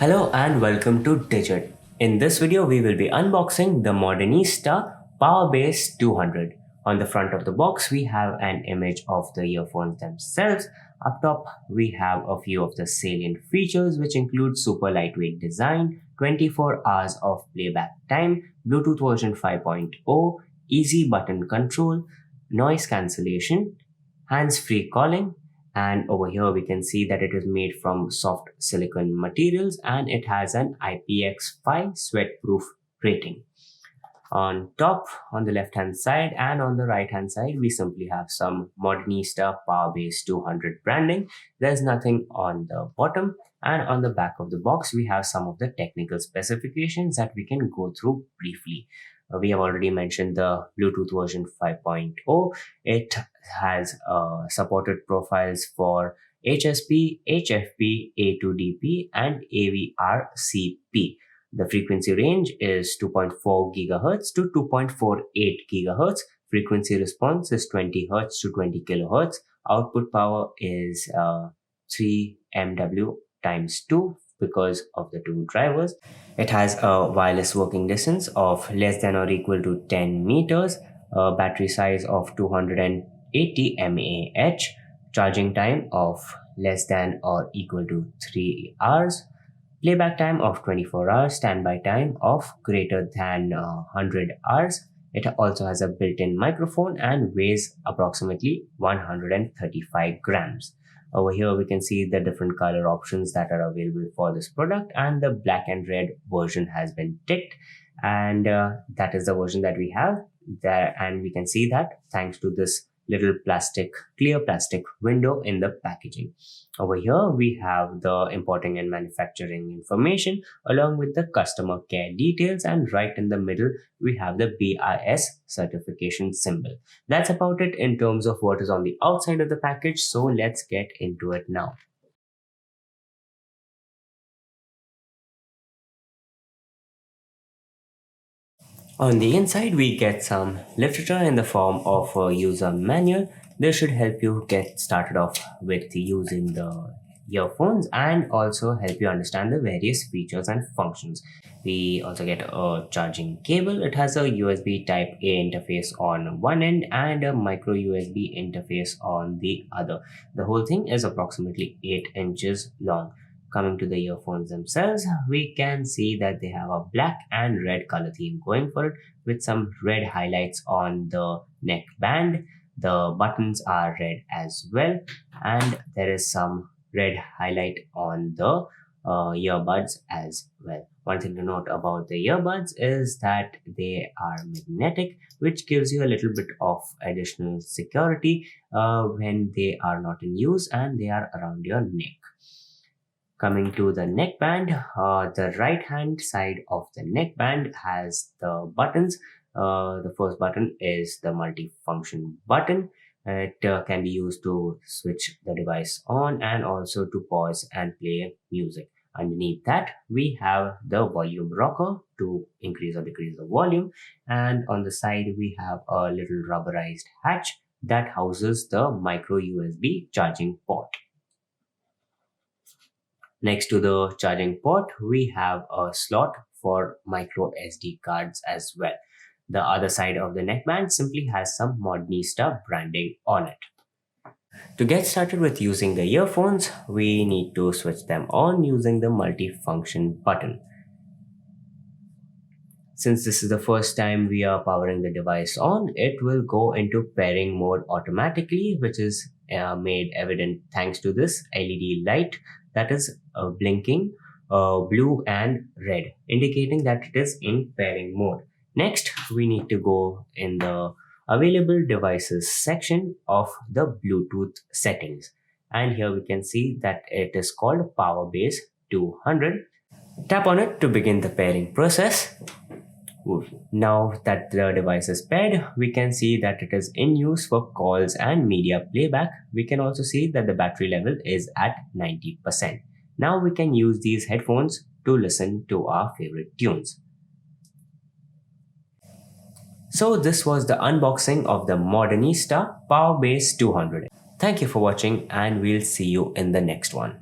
Hello and welcome to Digit. In this video, we will be unboxing the Modernista PowerBass 200. On the front of the box, we have an image of the earphones themselves. Up top, we have a few of the salient features, which include super lightweight design, 24 hours of playback time, Bluetooth version 5.0, easy button control, noise cancellation, hands-free calling, and over here we can see that it is made from soft silicone materials and it has an IPX5 sweat-proof rating. On top, on the left hand side and on the right hand side, we simply have some Modernista PowerBass 200 branding. There's nothing on the bottom, and on the back of the box we have some of the technical specifications that we can go through briefly. We have already mentioned the Bluetooth version 5.0. It has supported profiles for HSP, HFP, A2DP, and AVRCP. The frequency range is 2.4 GHz to 2.48 GHz. Frequency response is 20 Hz to 20 kHz. Output power is 3 MW times 2 because of the two drivers. It has a wireless working distance of less than or equal to 10 meters, a battery size of 280 mAh, charging time of less than or equal to 3 hours, playback time of 24 hours, standby time of greater than 100 hours. It also has a built-in microphone and weighs approximately 135 grams. Over here we can see the different color options that are available for this product, and the black and red version has been ticked, and that is the version that we have there. And we can see that thanks to this little clear plastic window in the packaging. Over here we have the importing and manufacturing information along with the customer care details, and right in the middle we have the BIS certification symbol. That's about it in terms of what is on the outside of the package, so let's get into it now. On the inside, we get some literature in the form of a user manual. This should help you get started off with using the earphones and also help you understand the various features and functions. We also get a charging cable. It has a USB Type A interface on one end and a micro USB interface on the other. The whole thing is approximately 8 inches long. Coming to the earphones themselves, we can see that they have a black and red color theme going for it, with some red highlights on the neckband. The buttons are red as well, and there is some red highlight on the earbuds as well. One thing to note about the earbuds is that they are magnetic, which gives you a little bit of additional security when they are not in use and they are around your neck. Coming to the neckband, the right hand side of the neckband has the buttons. The first button is the multifunction button. It can be used to switch the device on and also to pause and play music. Underneath that, we have the volume rocker to increase or decrease the volume. And on the side, we have a little rubberized hatch that houses the micro USB charging port. Next to the charging port, we have a slot for micro SD cards as well. The other side of the neckband simply has some Modernista branding on it. To get started with using the earphones, we need to switch them on using the multifunction button. Since this is the first time we are powering the device on, it will go into pairing mode automatically, which is made evident thanks to this LED light that is blinking blue and red, indicating that it is in pairing mode. Next, we need to go in the available devices section of the Bluetooth settings. And here we can see that it is called PowerBass 200. Tap on it to begin the pairing process. Now that the device is paired, we can see that it is in use for calls and media playback. We can also see that the battery level is at 90%. Now we can use these headphones to listen to our favorite tunes. So this was the unboxing of the Modernista PowerBass 200. Thank you for watching, and we'll see you in the next one.